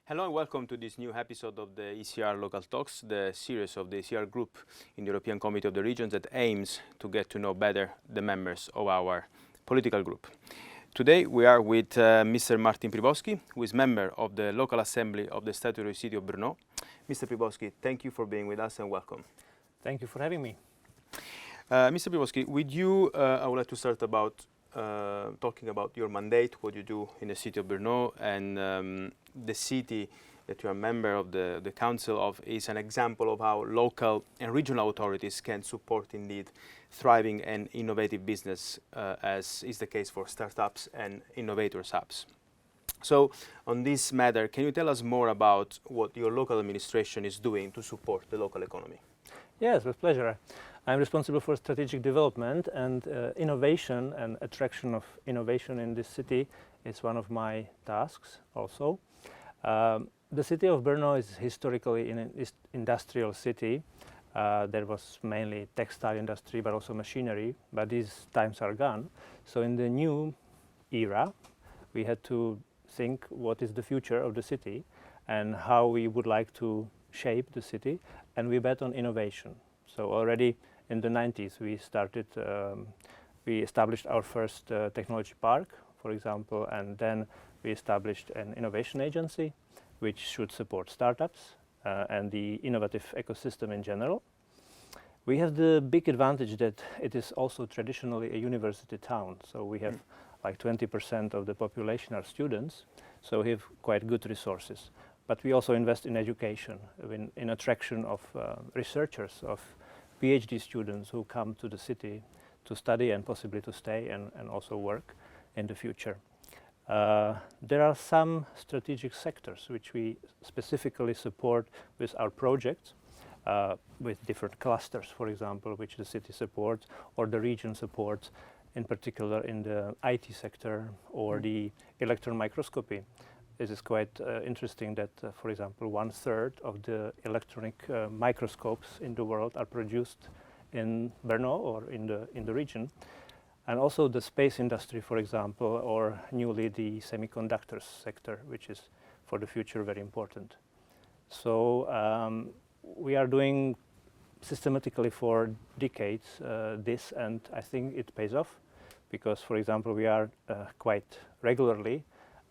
Hello and welcome to this new episode of the ECR Local Talks, the series of the ECR group in the European Committee of the Regions that aims to get to know better the members of our political group. Today we are with Mr. Martin Příborský, who is member of the local assembly of the Statutory city of Brno. Mr. Příborský, thank you for being with us and welcome. Thank you for having me. Mr. Příborský, with you I would like to start about talking about your mandate, what you do in the city of Brno, and the city that you are a member of the council of is an example of how local and regional authorities can support indeed thriving and innovative business, as is the case for startups and innovators hubs. So on this matter, can you tell us more about what your local administration is doing to support the local economy? Yes, with pleasure. I'm responsible for strategic development and innovation and attraction of innovation in this city is one of my tasks also. The city of Brno is historically an industrial city. There was mainly textile industry but also machinery, but these times are gone. So in the new era, we had to think what is the future of the city and how we would like to shape the city, and we bet on innovation. So already in the 90s we established our first technology park, for example, and then we established an innovation agency which should support startups and the innovative ecosystem in general. We have the big advantage that it is also traditionally a university town, so we have like 20% of the population are students, so we have quite good resources. But we also invest in education, in attraction of researchers, of PhD students who come to the city to study and possibly to stay and also work in the future. There are some strategic sectors which we specifically support with our projects, with different clusters, for example, which the city supports or the region supports, in particular in the IT sector or the electron microscopy. It is quite interesting that, for example, 1/3 of the electronic microscopes in the world are produced in Brno or in the region. And also the space industry, for example, or newly the semiconductors sector, which is for the future very important. So we are doing systematically for decades this, and I think it pays off because, for example, we are quite regularly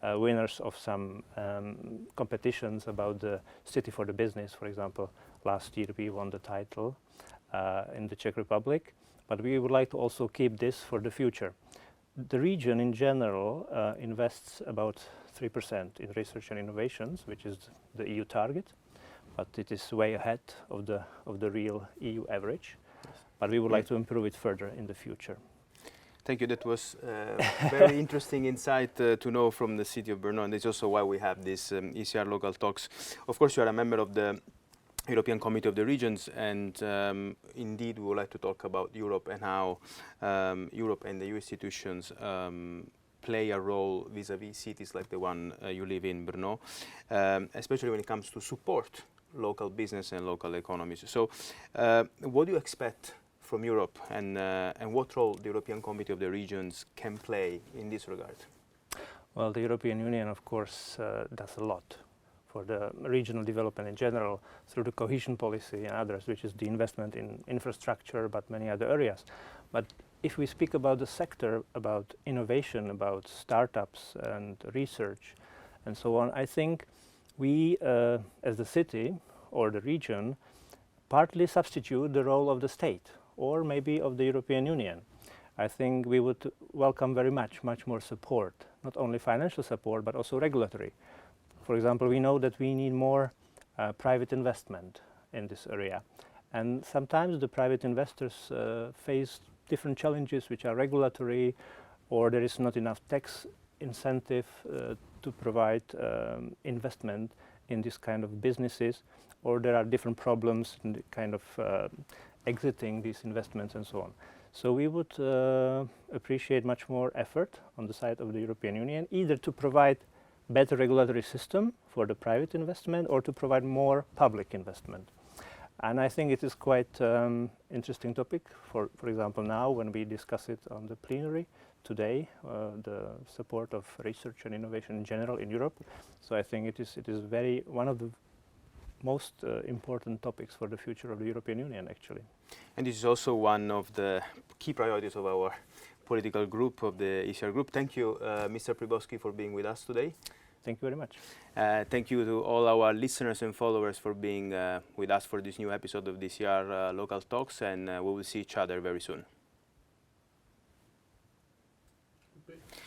winners of some competitions about the city for the business. For example, last year we won the title in the Czech Republic, but we would like to also keep this for the future. The region in general invests about 3% in research and innovations, which is the EU target, but it is way ahead of the real EU average. Yes. But we would like to improve it further in the future. Thank you. That was very interesting insight to know from the city of Brno, and that's also why we have these ECR local talks. Of course, you are a member of the European Committee of the Regions, and indeed we would like to talk about Europe and how Europe and the EU institutions play a role vis-à-vis cities like the one you live in, Brno, especially when it comes to support local business and local economies. So what do you expect from Europe, and what role the European Committee of the Regions can play in this regard? Well, the European Union, of course, does a lot for the regional development in general through the cohesion policy and others, which is the investment in infrastructure, but many other areas. But if we speak about the sector, about innovation, about startups and research and so on, I think we, as the city or the region, partly substitute the role of the state or maybe of the European Union. I think we would welcome very much more support, not only financial support, but also regulatory. For example, we know that we need more private investment in this area. And sometimes the private investors face different challenges which are regulatory, or there is not enough tax incentive to provide investment in this kind of businesses, or there are different problems in the kind of exiting these investments and so on. So we would appreciate much more effort on the side of the European Union, either to provide better regulatory system for the private investment or to provide more public investment. And I think it is quite interesting topic, for example, now when we discuss it on the plenary today, the support of research and innovation in general in Europe. So I think it is very one of the most important topics for the future of the European Union, actually. And this is also one of the key priorities of our political group, of the ECR group. Thank you, Mr. Příborský, for being with us today. Thank you very much. Thank you to all our listeners and followers for being with us for this new episode of the ECR Local Talks, and we will see each other very soon.